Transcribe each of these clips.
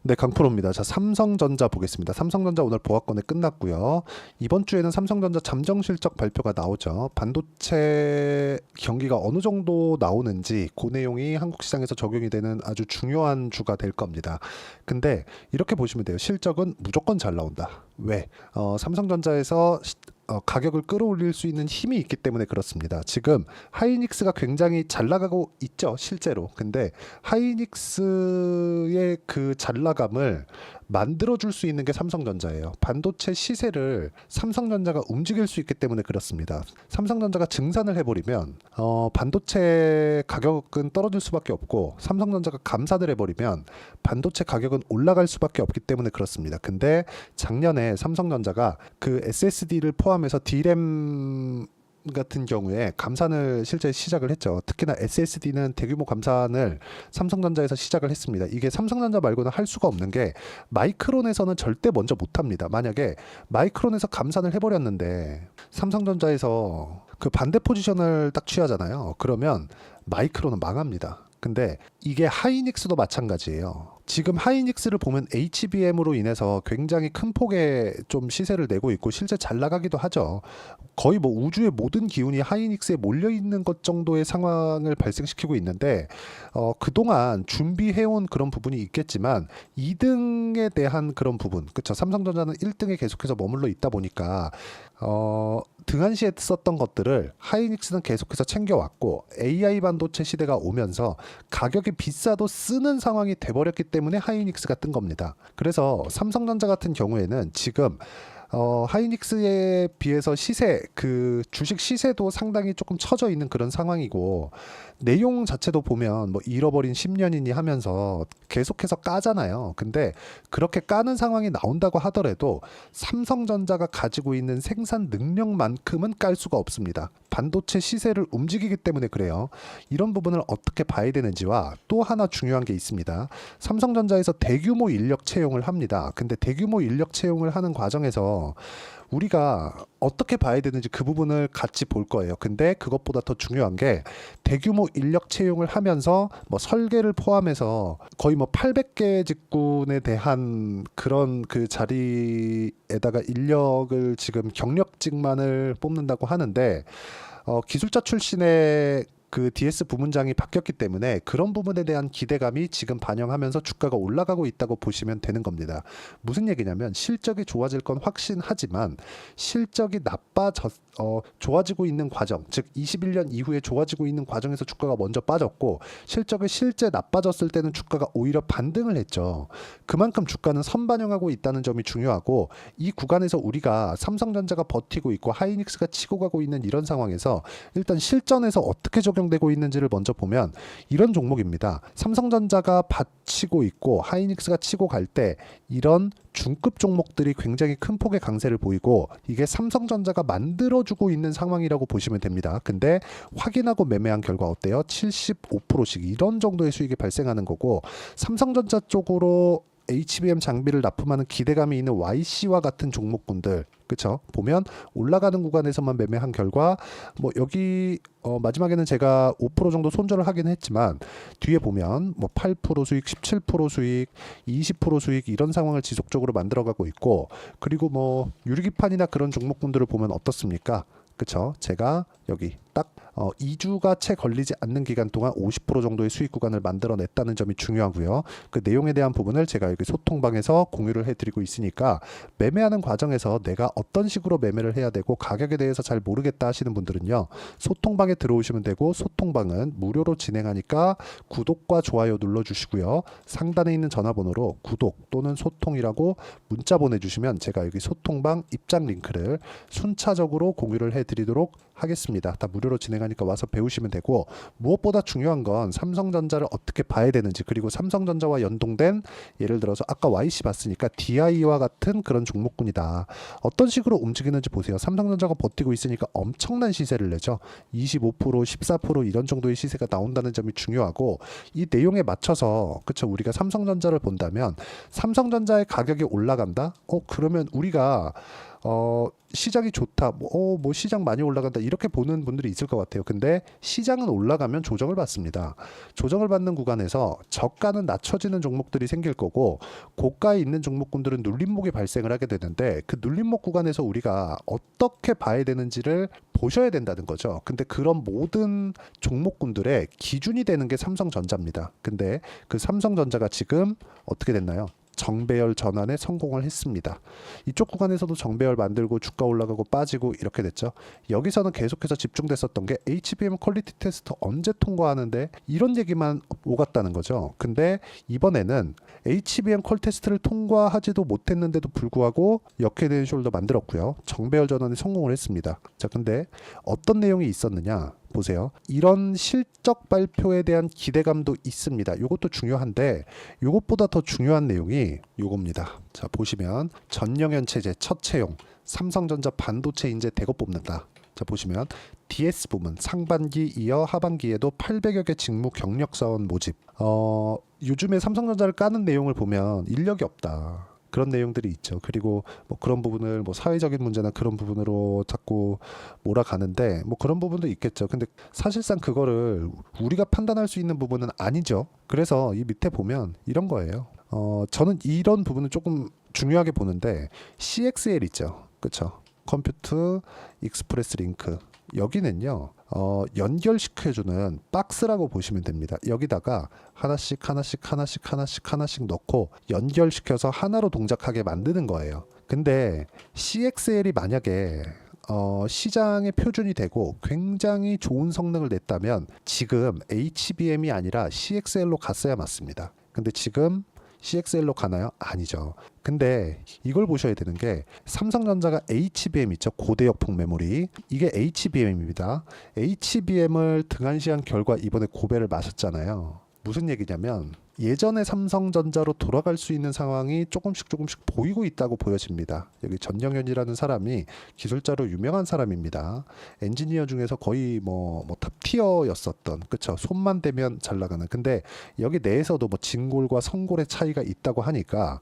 네, 강프로입니다. 자, 삼성전자 보겠습니다. 삼성전자 오늘 보합권에 끝났고요. 이번 주에는 삼성전자 잠정 실적 발표가 나오죠. 반도체 경기가 어느 정도 나오는지 그 내용이 한국 시장에서 적용이 되는 아주 중요한 주가 될 겁니다. 근데 이렇게 보시면 돼요. 실적은 무조건 잘 나온다. 왜? 삼성전자에서 가격을 끌어올릴 수 있는 힘이 있기 때문에 그렇습니다. 지금 하이닉스가 굉장히 잘 나가고 있죠, 실제로. 근데 하이닉스의 그 잘 나감을 만들어줄 수 있는 게 삼성전자예요. 반도체 시세를 삼성전자가 움직일 수 있기 때문에 그렇습니다. 삼성전자가 증산을 해버리면 반도체 가격은 떨어질 수밖에 없고, 삼성전자가 감산을 해버리면 반도체 가격은 올라갈 수밖에 없기 때문에 그렇습니다. 근데 작년에 삼성전자가 그 SSD를 포함해서 D램 같은 경우에 감산을 실제 시작을 했죠. 특히나 SSD는 대규모 감산을 삼성전자에서 시작을 했습니다. 이게 삼성전자 말고는 할 수가 없는 게, 마이크론에서는 절대 먼저 못합니다. 만약에 마이크론에서 감산을 해버렸는데 삼성전자에서 그 반대 포지션을 딱 취하잖아요. 그러면 마이크론은 망합니다. 근데 이게 하이닉스도 마찬가지예요. 지금 하이닉스를 보면 HBM으로 인해서 굉장히 큰 폭의 좀 시세를 내고 있고 실제 잘 나가기도 하죠. 거의 뭐 우주의 모든 기운이 하이닉스에 몰려 있는 것 정도의 상황을 발생시키고 있는데, 그동안 준비해온 그런 부분이 있겠지만 2등에 대한 그런 부분, 그쵸? 삼성전자는 1등에 계속해서 머물러 있다 보니까 등한시에 썼던 것들을 하이닉스는 계속해서 챙겨왔고, AI 반도체 시대가 오면서 가격이 비싸도 쓰는 상황이 돼버렸기 때문에 하이닉스가 뜬 겁니다. 그래서 삼성전자 같은 경우에는 지금 하이닉스에 비해서 시세, 그 주식 시세도 상당히 조금 처져 있는 그런 상황이고, 내용 자체도 보면 뭐 잃어버린 10년이니 하면서 계속해서 까잖아요. 근데 그렇게 까는 상황이 나온다고 하더라도 삼성전자가 가지고 있는 생산 능력만큼은 깔 수가 없습니다. 반도체 시세를 움직이기 때문에 그래요. 이런 부분을 어떻게 봐야 되는지와, 또 하나 중요한 게 있습니다. 삼성전자에서 대규모 인력 채용을 합니다. 근데 대규모 인력 채용을 하는 과정에서 우리가 어떻게 봐야 되는지 그 부분을 같이 볼 거예요. 근데 그것보다 더 중요한 게, 대규모 인력 채용을 하면서 뭐 설계를 포함해서 거의 뭐 800개 직군에 대한 그런 그 자리에다가 인력을 지금 경력직만을 뽑는다고 하는데, 기술자 출신의 그 DS 부문장이 바뀌었기 때문에 그런 부분에 대한 기대감이 지금 반영하면서 주가가 올라가고 있다고 보시면 되는 겁니다. 무슨 얘기냐면, 실적이 좋아질 건 확신하지만 실적이 좋아지고 있는 과정, 즉 21년 이후에 좋아지고 있는 과정에서 주가가 먼저 빠졌고, 실적이 실제 나빠졌을 때는 주가가 오히려 반등을 했죠. 그만큼 주가는 선반영하고 있다는 점이 중요하고, 이 구간에서 우리가 삼성전자가 버티고 있고 하이닉스가 치고 가고 있는 이런 상황에서 일단 실전에서 어떻게 적용되고 있는지를 먼저 보면 이런 종목입니다. 삼성전자가 받치고 있고 하이닉스가 치고 갈 때 이런 중급 종목들이 굉장히 큰 폭의 강세를 보이고, 이게 삼성전자가 만들어주고 있는 상황이라고 보시면 됩니다. 근데 확인하고 매매한 결과 어때요? 75%씩 이런 정도의 수익이 발생하는 거고, 삼성전자 쪽으로 HBM 장비를 납품하는 기대감이 있는 YC와 같은 종목군들, 그쵸? 보면 올라가는 구간에서만 매매한 결과, 뭐 여기 마지막에는 제가 5% 정도 손절을 하긴 했지만, 뒤에 보면 뭐 8% 수익, 17% 수익, 20% 수익 이런 상황을 지속적으로 만들어가고 있고, 그리고 뭐 유리기판이나 그런 종목군들을 보면 어떻습니까? 그쵸? 제가 여기 딱 2주가 채 걸리지 않는 기간 동안 50% 정도의 수익 구간을 만들어냈다는 점이 중요하고요. 그 내용에 대한 부분을 제가 여기 소통방에서 공유를 해드리고 있으니까, 매매하는 과정에서 내가 어떤 식으로 매매를 해야 되고 가격에 대해서 잘 모르겠다 하시는 분들은요, 소통방에 들어오시면 되고, 소통방은 무료로 진행하니까 구독과 좋아요 눌러주시고요. 상단에 있는 전화번호로 구독 또는 소통이라고 문자 보내주시면 제가 여기 소통방 입장 링크를 순차적으로 공유를 해드리도록 하겠습니다. 다 무료로 진행하니까 와서 배우시면 되고, 무엇보다 중요한 건 삼성전자를 어떻게 봐야 되는지, 그리고 삼성전자와 연동된, 예를 들어서 아까 YC 봤으니까 DI와 같은 그런 종목군이다. 어떤 식으로 움직이는지 보세요. 삼성전자가 버티고 있으니까 엄청난 시세를 내죠. 25%, 14% 이런 정도의 시세가 나온다는 점이 중요하고, 이 내용에 맞춰서, 그쵸, 우리가 삼성전자를 본다면 삼성전자의 가격이 올라간다? 그러면 우리가 시장이 좋다, 뭐 시장 많이 올라간다 이렇게 보는 분들이 있을 것 같아요. 근데 시장은 올라가면 조정을 받습니다. 조정을 받는 구간에서 저가는 낮춰지는 종목들이 생길 거고 고가에 있는 종목군들은 눌림목이 발생을 하게 되는데 그 눌림목 구간에서 우리가 어떻게 봐야 되는지를 보셔야 된다는 거죠. 근데 그런 모든 종목군들의 기준이 되는 게 삼성전자입니다. 근데 그 삼성전자가 지금 어떻게 됐나요? 정배열 전환에 성공을 했습니다. 이쪽 구간에서도 정배열 만들고 주가 올라가고 빠지고 이렇게 됐죠. 여기서는 계속해서 집중됐었던 게 HBM 퀄리티 테스트 언제 통과하는데 이런 얘기만 오갔다는 거죠. 근데 이번에는 HBM 퀄 테스트를 통과하지도 못했는데도 불구하고 역헤드 앤 숄더 만들었고요. 정배열 전환에 성공을 했습니다. 자, 근데 어떤 내용이 있었느냐? 보세요. 이런 실적 발표에 대한 기대감도 있습니다. 이것도 중요한데 이것보다 더 중요한 내용이 이겁니다. 자, 보시면 전영현 체제 첫 채용 삼성전자 반도체 인재 대거 뽑는다. 자, 보시면 DS 부문 상반기 이어 하반기에도 800여 개 직무 경력 사원 모집. 요즘에 삼성전자를 까는 내용을 보면 인력이 없다. 그런 내용들이 있죠. 그리고 뭐 그런 부분을 뭐 사회적인 문제나 그런 부분으로 자꾸 몰아가는데 뭐 그런 부분도 있겠죠. 근데 사실상 그거를 우리가 판단할 수 있는 부분은 아니죠. 그래서 이 밑에 보면 이런 거예요. 저는 이런 부분을 조금 중요하게 보는데 CXL 있죠. 그렇죠. 컴퓨트 익스프레스 링크. 여기는요. 연결시켜주는 박스라고 보시면 됩니다. 여기다가 하나씩 넣고 연결시켜서 하나로 동작하게 만드는 거예요. 근데 CXL이 만약에 시장의 표준이 되고 굉장히 좋은 성능을 냈다면 지금 HBM이 아니라 CXL로 갔어야 맞습니다. 근데 지금 CXL로 가나요? 아니죠. 근데 이걸 보셔야 되는 게 삼성전자가 HBM 있죠. 고대역폭 메모리. 이게 HBM입니다. HBM을 등한시한 결과 이번에 고배를 마셨잖아요. 무슨 얘기냐면 예전의 삼성전자로 돌아갈 수 있는 상황이 조금씩 보이고 있다고 보여집니다. 여기 전영현이라는 사람이 기술자로 유명한 사람입니다. 엔지니어 중에서 거의 뭐 탑티어였었던, 그쵸? 손만 대면 잘 나가는. 근데 여기 내에서도 뭐 진골과 성골의 차이가 있다고 하니까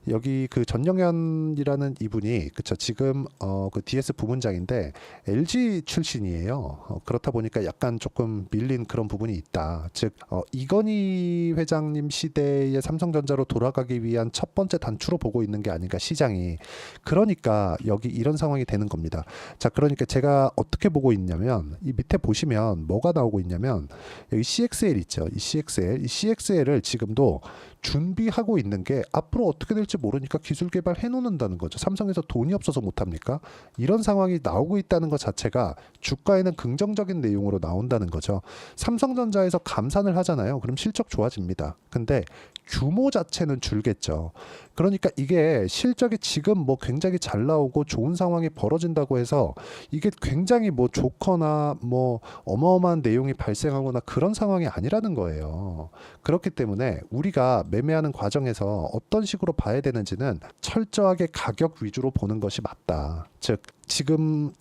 여기 그 전영현이라는 이분이 그쵸 지금 그 DS 부문장인데 LG 출신이에요. 그렇다 보니까 약간 조금 밀린 그런 부분이 있다. 즉 이건희 회장님 시대의 삼성전자로 돌아가기 위한 첫 번째 단추로 보고 있는 게 아닌가 시장이. 그러니까 여기 이런 상황이 되는 겁니다. 자, 그러니까 제가 어떻게 보고 있냐면 이 밑에 보시면 뭐가 나오고 있냐면 여기 CXL 있죠. 이 CXL을 지금도 준비하고 있는 게 앞으로 어떻게 될지 모르니까 기술 개발해 놓는다는 거죠. 삼성에서 돈이 없어서 못합니까? 이런 상황이 나오고 있다는 것 자체가 주가에는 긍정적인 내용으로 나온다는 거죠. 삼성전자에서 감산을 하잖아요. 그럼 실적 좋아집니다. 근데 규모 자체는 줄겠죠. 그러니까 이게 실적이 지금 뭐 굉장히 잘 나오고 좋은 상황이 벌어진다고 해서 이게 굉장히 뭐 좋거나 뭐 어마어마한 내용이 발생하거나 그런 상황이 아니라는 거예요. 그렇기 때문에 우리가 매매하는 과정에서 어떤 식으로 봐야 되는지는 철저하게 가격 위주로 보는 것이 맞다. 즉 지금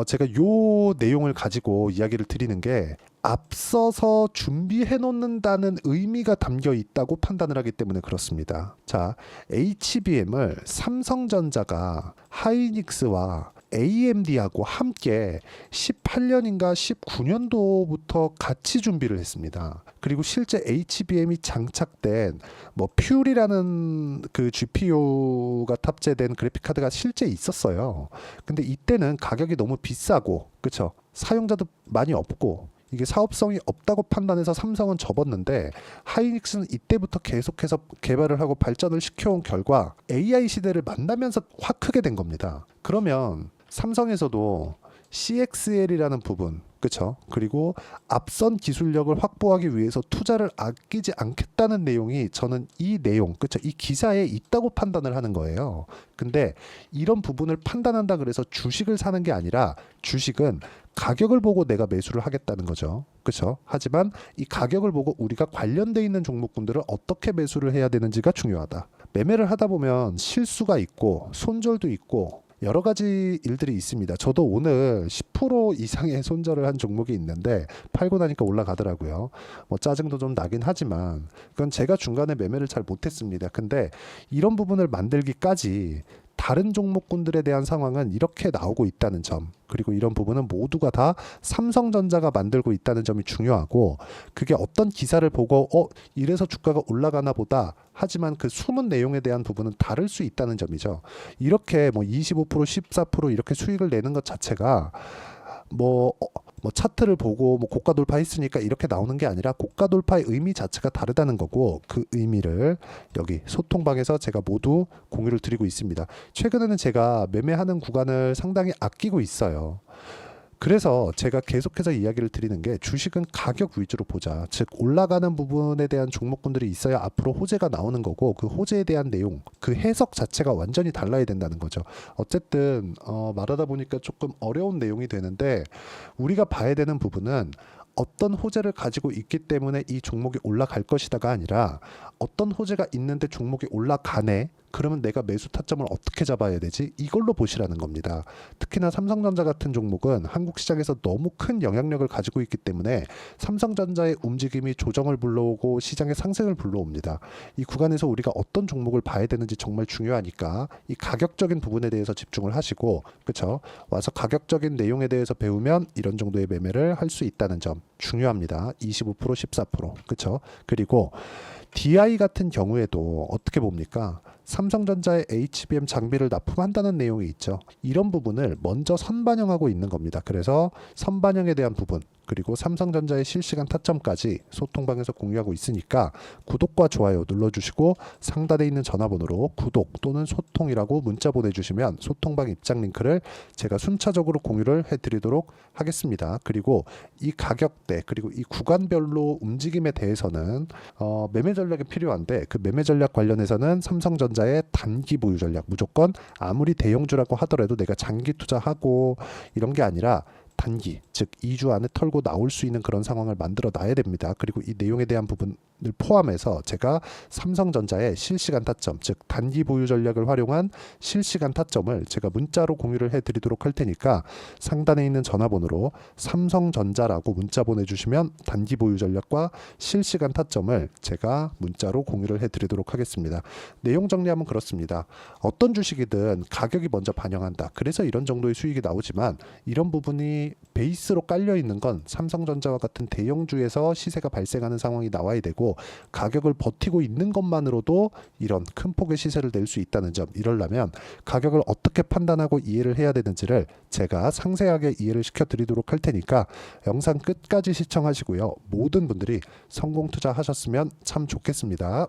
제가 요 내용을 가지고 이야기를 드리는 게 앞서서 준비해 놓는다는 의미가 담겨 있다고 판단을 하기 때문에 그렇습니다. 자, HBM을 삼성전자가 하이닉스와 AMD하고 함께 18년인가 19년도부터 같이 준비를 했습니다. 그리고 실제 HBM이 장착된 뭐 퓨리라는 그 GPU가 탑재된 그래픽 카드가 실제 있었어요. 근데 이때는 가격이 너무 비싸고, 그쵸? 사용자도 많이 없고 이게 사업성이 없다고 판단해서 삼성은 접었는데 하이닉스는 이때부터 계속해서 개발을 하고 발전을 시켜온 결과 AI 시대를 만나면서 확 크게 된 겁니다. 그러면 삼성에서도 CXL이라는 부분, 그쵸? 그리고 앞선 기술력을 확보하기 위해서 투자를 아끼지 않겠다는 내용이 저는 이 내용, 그쵸? 이 기사에 있다고 판단을 하는 거예요. 근데 이런 부분을 판단한다 그래서 주식을 사는 게 아니라 주식은 가격을 보고 내가 매수를 하겠다는 거죠. 그렇죠? 하지만 이 가격을 보고 우리가 관련돼 있는 종목군들을 어떻게 매수를 해야 되는지가 중요하다. 매매를 하다 보면 실수가 있고 손절도 있고 여러 가지 일들이 있습니다. 저도 오늘 10% 이상의 손절을 한 종목이 있는데 팔고 나니까 올라가더라고요. 뭐 짜증도 좀 나긴 하지만 그건 제가 중간에 매매를 잘 못했습니다. 근데 이런 부분을 만들기까지 다른 종목군들에 대한 상황은 이렇게 나오고 있다는 점, 그리고 이런 부분은 모두가 다 삼성전자가 만들고 있다는 점이 중요하고, 그게 어떤 기사를 보고 이래서 주가가 올라가나 보다 하지만 그 숨은 내용에 대한 부분은 다를 수 있다는 점이죠. 이렇게 뭐 25% 14% 이렇게 수익을 내는 것 자체가 뭐 차트를 보고 뭐 고가 돌파했으니까 이렇게 나오는 게 아니라 고가 돌파의 의미 자체가 다르다는 거고, 그 의미를 여기 소통방에서 제가 모두 공유를 드리고 있습니다. 최근에는 제가 매매하는 구간을 상당히 아끼고 있어요. 그래서 제가 계속해서 이야기를 드리는 게, 주식은 가격 위주로 보자. 즉 올라가는 부분에 대한 종목군들이 있어야 앞으로 호재가 나오는 거고, 그 호재에 대한 내용, 그 해석 자체가 완전히 달라야 된다는 거죠. 어쨌든 말하다 보니까 조금 어려운 내용이 되는데, 우리가 봐야 되는 부분은 어떤 호재를 가지고 있기 때문에 이 종목이 올라갈 것이다가 아니라, 어떤 호재가 있는데 종목이 올라가네? 그러면 내가 매수 타점을 어떻게 잡아야 되지? 이걸로 보시라는 겁니다. 특히나 삼성전자 같은 종목은 한국 시장에서 너무 큰 영향력을 가지고 있기 때문에 삼성전자의 움직임이 조정을 불러오고 시장의 상승을 불러옵니다. 이 구간에서 우리가 어떤 종목을 봐야 되는지 정말 중요하니까 이 가격적인 부분에 대해서 집중을 하시고, 그렇죠? 와서 가격적인 내용에 대해서 배우면 이런 정도의 매매를 할 수 있다는 점 중요합니다. 25% 14%, 그렇죠? 그리고 DI 같은 경우에도 어떻게 봅니까? 삼성전자의 HBM 장비를 납품한다는 내용이 있죠. 이런 부분을 먼저 선반영하고 있는 겁니다. 그래서 선반영에 대한 부분, 그리고 삼성전자의 실시간 타점까지 소통방에서 공유하고 있으니까 구독과 좋아요 눌러주시고, 상단에 있는 전화번호로 구독 또는 소통이라고 문자 보내주시면 소통방 입장 링크를 제가 순차적으로 공유를 해드리도록 하겠습니다. 그리고 이 가격대, 그리고 이 구간별로 움직임에 대해서는 매매 전략이 필요한데, 그 매매 전략 관련해서는 삼성전자의 단기 보유 전략, 무조건 아무리 대형주라고 하더라도 내가 장기 투자하고 이런 게 아니라 단기, 즉 2주 안에 털고 나올 수 있는 그런 상황을 만들어 놔야 됩니다. 그리고 이 내용에 대한 부분을 포함해서 제가 삼성전자의 실시간 타점, 즉 단기 보유 전략을 활용한 실시간 타점을 제가 문자로 공유를 해드리도록 할 테니까, 상단에 있는 전화번호로 삼성전자라고 문자 보내주시면 단기 보유 전략과 실시간 타점을 제가 문자로 공유를 해드리도록 하겠습니다. 내용 정리하면 그렇습니다. 어떤 주식이든 가격이 먼저 반영한다. 그래서 이런 정도의 수익이 나오지만, 이런 부분이 베이스로 깔려 있는 건 삼성전자와 같은 대형주에서 시세가 발생하는 상황이 나와야 되고, 가격을 버티고 있는 것만으로도 이런 큰 폭의 시세를 낼 수 있다는 점, 이러려면 가격을 어떻게 판단하고 이해를 해야 되는지를 제가 상세하게 이해를 시켜드리도록 할 테니까 영상 끝까지 시청하시고요. 모든 분들이 성공 투자하셨으면 참 좋겠습니다.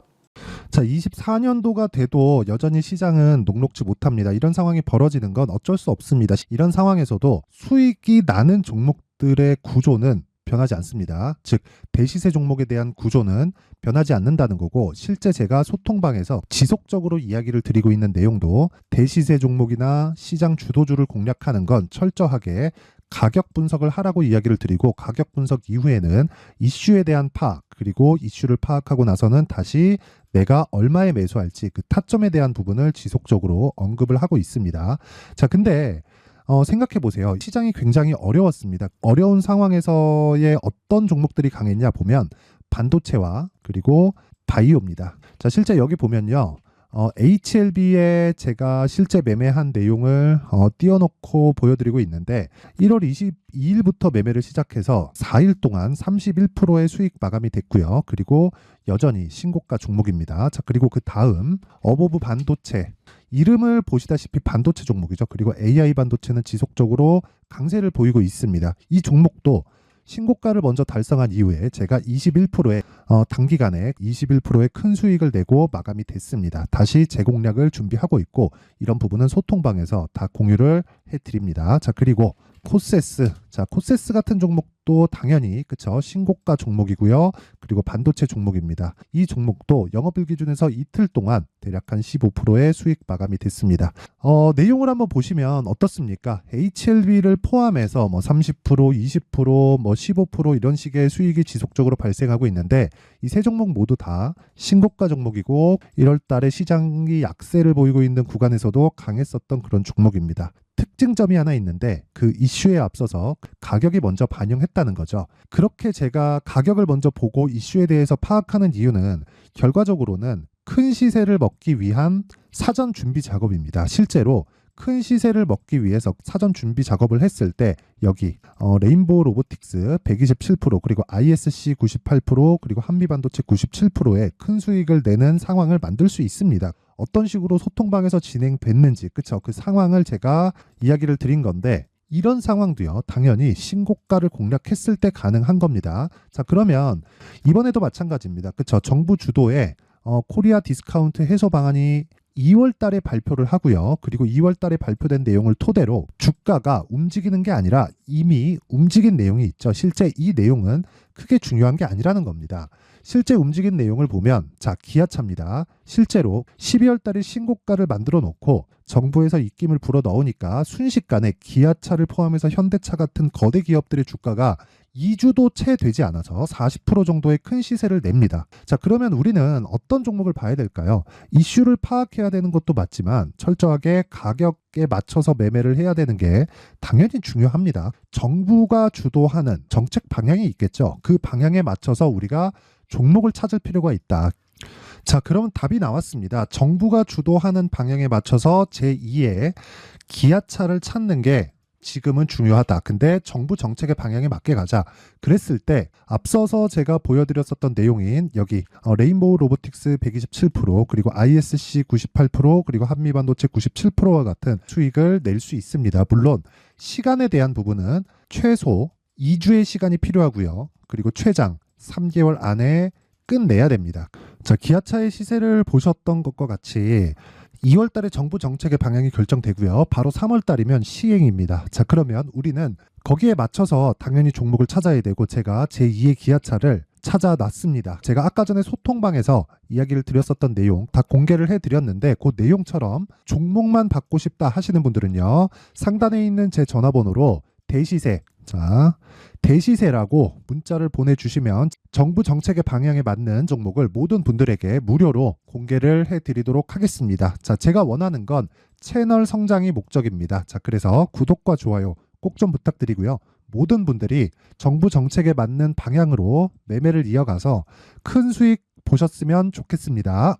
자, 24년도가 돼도 여전히 시장은 녹록지 못합니다. 이런 상황이 벌어지는 건 어쩔 수 없습니다. 이런 상황에서도 수익이 나는 종목들의 구조는 변하지 않습니다. 즉 대시세 종목에 대한 구조는 변하지 않는다는 거고, 실제 제가 소통방에서 지속적으로 이야기를 드리고 있는 내용도 대시세 종목이나 시장 주도주를 공략하는 건 철저하게 가격 분석을 하라고 이야기를 드리고, 가격 분석 이후에는 이슈에 대한 파악, 그리고 이슈를 파악하고 나서는 다시 내가 얼마에 매수할지 그 타점에 대한 부분을 지속적으로 언급을 하고 있습니다. 자, 근데 생각해 보세요. 시장이 굉장히 어려웠습니다. 어려운 상황에서의 어떤 종목들이 강했냐 보면 반도체와 그리고 바이오입니다. 자, 실제 여기 보면요. HLB에 제가 실제 매매한 내용을 띄워놓고 보여드리고 있는데, 1월 22일부터 매매를 시작해서 4일 동안 31%의 수익 마감이 됐고요. 그리고 여전히 신고가 종목입니다. 자, 그리고 그 다음 어보브 반도체, 이름을 보시다시피 반도체 종목이죠. 그리고 AI 반도체는 지속적으로 강세를 보이고 있습니다. 이 종목도 신고가를 먼저 달성한 이후에 제가 21%의 단기간에 21%의 큰 수익을 내고 마감이 됐습니다. 다시 재공략을 준비하고 있고, 이런 부분은 소통방에서 다 공유를 해드립니다. 자, 그리고 코세스, 자, 코세스 같은 종목도 당연히 그쵸, 신고가 종목이고요. 그리고 반도체 종목입니다. 이 종목도 영업일 기준에서 이틀 동안 대략 한 15%의 수익 마감이 됐습니다. 내용을 한번 보시면 어떻습니까? HLB를 포함해서 뭐 30%, 20%, 뭐 15% 이런 식의 수익이 지속적으로 발생하고 있는데, 이 세 종목 모두 다 신고가 종목이고 1월 달에 시장이 약세를 보이고 있는 구간에서도 강했었던 그런 종목입니다. 특징점이 하나 있는데, 그 이슈에 앞서서 가격이 먼저 반영했다는 거죠. 그렇게 제가 가격을 먼저 보고 이슈에 대해서 파악하는 이유는 결과적으로는 큰 시세를 먹기 위한 사전 준비 작업입니다. 실제로 큰 시세를 먹기 위해서 사전 준비 작업을 했을 때 여기 레인보우 로보틱스 127% 그리고 ISC 98% 그리고 한미반도체 97%의 큰 수익을 내는 상황을 만들 수 있습니다. 어떤 식으로 소통방에서 진행됐는지 그쵸? 그 상황을 제가 이야기를 드린 건데 이런 상황도요 당연히 신고가를 공략했을 때 가능한 겁니다. 자 그러면 이번에도 마찬가지입니다. 그쵸? 정부 주도의 코리아 디스카운트 해소 방안이 2월 달에 발표를 하고요. 그리고 2월 달에 발표된 내용을 토대로 주가가 움직이는 게 아니라 이미 움직인 내용이 있죠. 실제 이 내용은 크게 중요한 게 아니라는 겁니다. 실제 움직인 내용을 보면 자 기아차입니다. 실제로 12월 달에 신고가를 만들어 놓고 정부에서 입김을 불어 넣으니까 순식간에 기아차를 포함해서 현대차 같은 거대 기업들의 주가가 2주도 채 되지 않아서 40% 정도의 큰 시세를 냅니다. 자, 그러면 우리는 어떤 종목을 봐야 될까요? 이슈를 파악해야 되는 것도 맞지만 철저하게 가격에 맞춰서 매매를 해야 되는 게 당연히 중요합니다. 정부가 주도하는 정책 방향이 있겠죠. 그 방향에 맞춰서 우리가 종목을 찾을 필요가 있다. 자, 그러면 답이 나왔습니다. 정부가 주도하는 방향에 맞춰서 제2의 기아차를 찾는 게 지금은 중요하다. 근데 정부 정책의 방향에 맞게 가자. 그랬을 때 앞서서 제가 보여드렸었던 내용인 여기 레인보우 로보틱스 127% 그리고 ISC 98% 그리고 한미반도체 97%와 같은 수익을 낼 수 있습니다. 물론 시간에 대한 부분은 최소 2주의 시간이 필요하고요. 그리고 최장 3개월 안에 끝내야 됩니다. 자, 기아차의 시세를 보셨던 것과 같이 2월 달에 정부 정책의 방향이 결정되고요. 바로 3월 달이면 시행입니다. 자, 그러면 우리는 거기에 맞춰서 당연히 종목을 찾아야 되고 제가 제2의 기아차를 찾아놨습니다. 제가 아까 전에 소통방에서 이야기를 드렸었던 내용 다 공개를 해드렸는데 그 내용처럼 종목만 받고 싶다 하시는 분들은요. 상단에 있는 제 전화번호로 대시세 자 대시세라고 문자를 보내주시면 정부 정책의 방향에 맞는 종목을 모든 분들에게 무료로 공개를 해드리도록 하겠습니다. 자, 제가 원하는 건 채널 성장이 목적입니다. 자, 그래서 구독과 좋아요 꼭 좀 부탁드리고요. 모든 분들이 정부 정책에 맞는 방향으로 매매를 이어가서 큰 수익 보셨으면 좋겠습니다.